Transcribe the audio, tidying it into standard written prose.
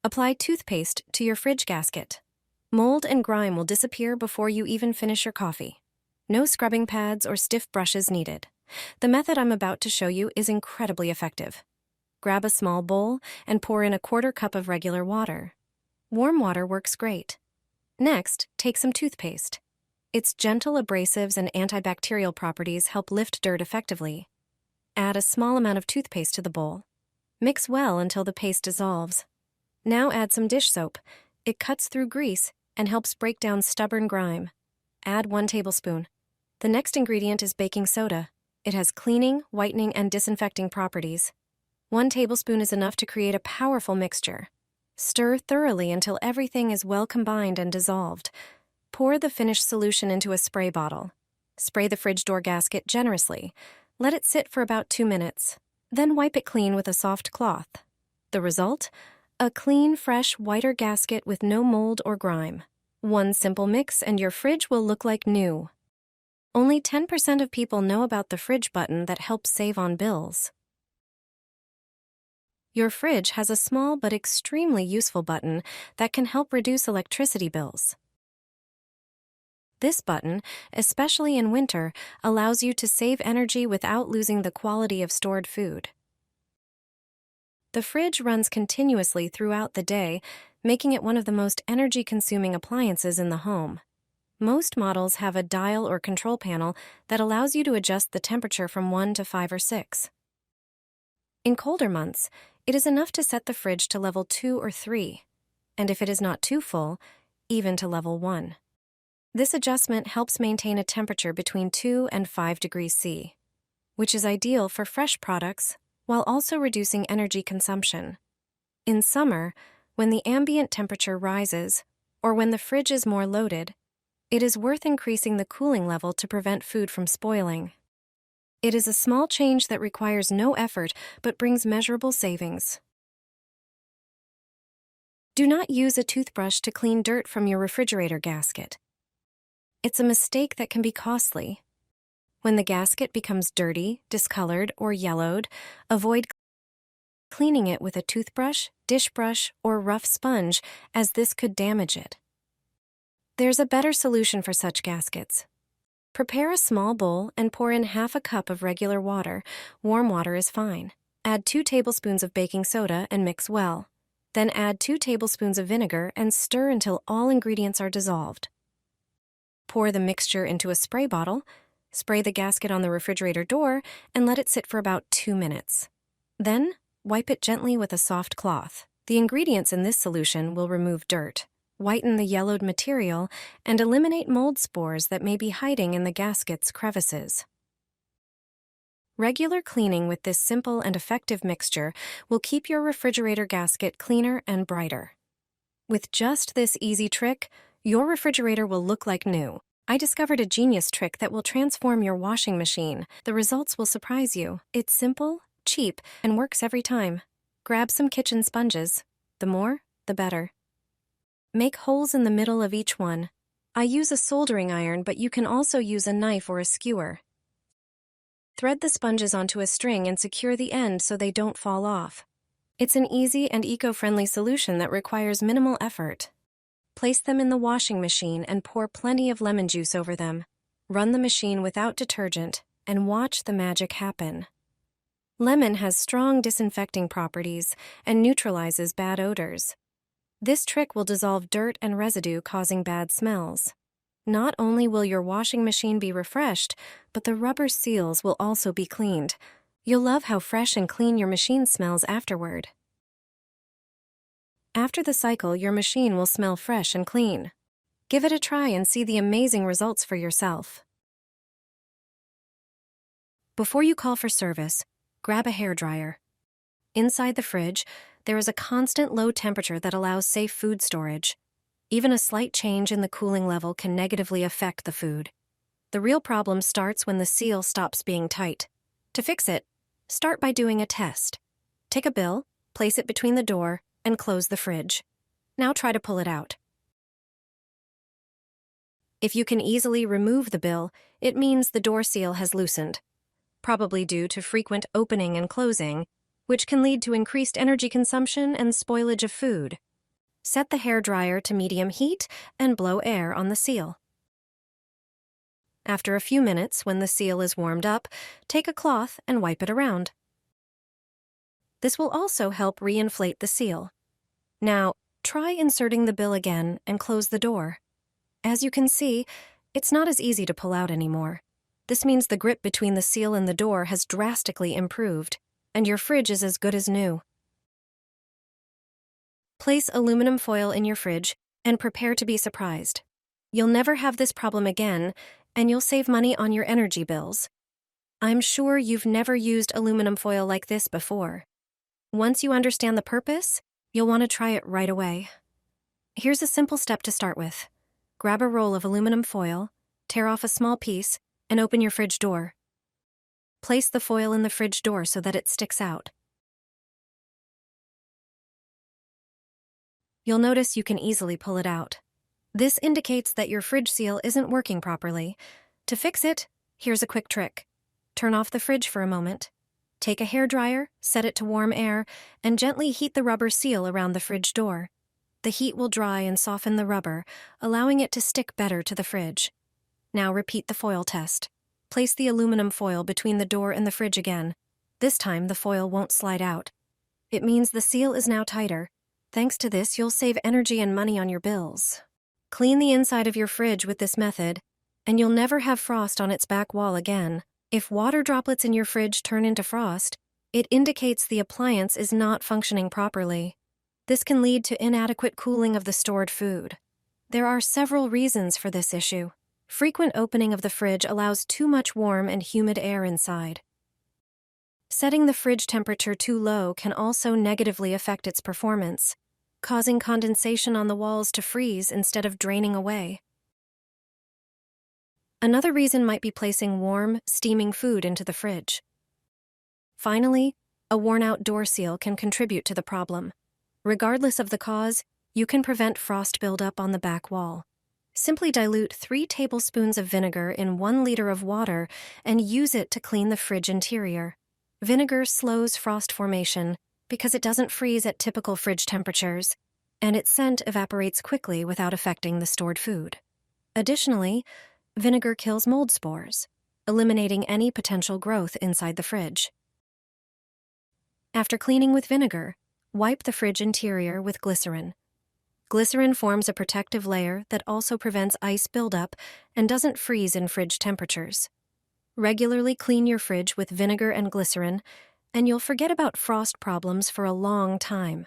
Apply toothpaste to your fridge gasket. Mold and grime will disappear before you even finish your coffee. No scrubbing pads or stiff brushes needed. The method I'm about to show you is incredibly effective. Grab a small bowl and pour in a 1/4 cup of regular water. Warm water works great. Next, take some toothpaste. Its gentle abrasives and antibacterial properties help lift dirt effectively. Add a small amount of toothpaste to the bowl. Mix well until the paste dissolves. Now add some dish soap. It cuts through grease and helps break down stubborn grime. Add 1 tablespoon. The next ingredient is baking soda. It has cleaning, whitening, and disinfecting properties. 1 tablespoon is enough to create a powerful mixture. Stir thoroughly until everything is well combined and dissolved. Pour the finished solution into a spray bottle. Spray the fridge door gasket generously. Let it sit for about 2 minutes. Then wipe it clean with a soft cloth. The result? A clean, fresh, whiter gasket with no mold or grime. One simple mix and your fridge will look like new. Only 10% of people know about the fridge button that helps save on bills. Your fridge has a small but extremely useful button that can help reduce electricity bills. This button, especially in winter, allows you to save energy without losing the quality of stored food. The fridge runs continuously throughout the day, making it one of the most energy-consuming appliances in the home. Most models have a dial or control panel that allows you to adjust the temperature from 1 to 5 or 6. In colder months, it is enough to set the fridge to level 2 or 3, and if it is not too full, even to level 1. This adjustment helps maintain a temperature between 2 and 5 degrees C, which is ideal for fresh products while also reducing energy consumption. In summer, when the ambient temperature rises, or when the fridge is more loaded, it is worth increasing the cooling level to prevent food from spoiling. It is a small change that requires no effort but brings measurable savings. Do not use a toothbrush to clean dirt from your refrigerator gasket. It's a mistake that can be costly. When the gasket becomes dirty, discolored, or yellowed, avoid cleaning it with a toothbrush, dish brush, or rough sponge, as this could damage it. There's a better solution for such gaskets. Prepare a small bowl and pour in 1/2 cup of regular water. Warm water is fine. Add 2 tablespoons of baking soda and mix well. Then add 2 tablespoons of vinegar and stir until all ingredients are dissolved. Pour the mixture into a spray bottle, spray the gasket on the refrigerator door, and let it sit for about 2 minutes. Then, wipe it gently with a soft cloth. The ingredients in this solution will remove dirt, whiten the yellowed material, and eliminate mold spores that may be hiding in the gasket's crevices. Regular cleaning with this simple and effective mixture will keep your refrigerator gasket cleaner and brighter. With just this easy trick, your refrigerator will look like new. I discovered a genius trick that will transform your washing machine. The results will surprise you. It's simple, cheap, and works every time. Grab some kitchen sponges. The more, the better. Make holes in the middle of each one. I use a soldering iron, but you can also use a knife or a skewer. Thread the sponges onto a string and secure the end so they don't fall off. It's an easy and eco-friendly solution that requires minimal effort. Place them in the washing machine and pour plenty of lemon juice over them. Run the machine without detergent and watch the magic happen. Lemon has strong disinfecting properties and neutralizes bad odors. This trick will dissolve dirt and residue, causing bad smells. Not only will your washing machine be refreshed, but the rubber seals will also be cleaned. You'll love how fresh and clean your machine smells afterward. After the cycle, your machine will smell fresh and clean. Give it a try and see the amazing results for yourself. Before you call for service, grab a hairdryer. Inside the fridge, there is a constant low temperature that allows safe food storage. Even a slight change in the cooling level can negatively affect the food. The real problem starts when the seal stops being tight. To fix it, start by doing a test. Take a bill, place it between the door, and close the fridge. Now try to pull it out. If you can easily remove the bill, it means the door seal has loosened, probably due to frequent opening and closing, which can lead to increased energy consumption and spoilage of food. Set the hairdryer to medium heat and blow air on the seal. After a few minutes, when the seal is warmed up, take a cloth and wipe it around. This will also help reinflate the seal. Now, try inserting the bill again and close the door. As you can see, it's not as easy to pull out anymore. This means the grip between the seal and the door has drastically improved, and your fridge is as good as new. Place aluminum foil in your fridge and prepare to be surprised. You'll never have this problem again, and you'll save money on your energy bills. I'm sure you've never used aluminum foil like this before. Once you understand the purpose, you'll want to try it right away. Here's a simple step to start with. Grab a roll of aluminum foil, tear off a small piece, and open your fridge door. Place the foil in the fridge door so that it sticks out. You'll notice you can easily pull it out. This indicates that your fridge seal isn't working properly. To fix it, here's a quick trick. Turn off the fridge for a moment. Take a hairdryer, set it to warm air, and gently heat the rubber seal around the fridge door. The heat will dry and soften the rubber, allowing it to stick better to the fridge. Now repeat the foil test. Place the aluminum foil between the door and the fridge again. This time the foil won't slide out. It means the seal is now tighter. Thanks to this, you'll save energy and money on your bills. Clean the inside of your fridge with this method, and you'll never have frost on its back wall again. If water droplets in your fridge turn into frost, it indicates the appliance is not functioning properly. This can lead to inadequate cooling of the stored food. There are several reasons for this issue. Frequent opening of the fridge allows too much warm and humid air inside. Setting the fridge temperature too low can also negatively affect its performance, causing condensation on the walls to freeze instead of draining away. Another reason might be placing warm, steaming food into the fridge. Finally, a worn-out door seal can contribute to the problem. Regardless of the cause, you can prevent frost buildup on the back wall. Simply dilute 3 tablespoons of vinegar in 1 liter of water and use it to clean the fridge interior. Vinegar slows frost formation because it doesn't freeze at typical fridge temperatures, and its scent evaporates quickly without affecting the stored food. Additionally, vinegar kills mold spores, eliminating any potential growth inside the fridge. After cleaning with vinegar, wipe the fridge interior with glycerin. Glycerin forms a protective layer that also prevents ice buildup and doesn't freeze in fridge temperatures. Regularly clean your fridge with vinegar and glycerin, and you'll forget about frost problems for a long time.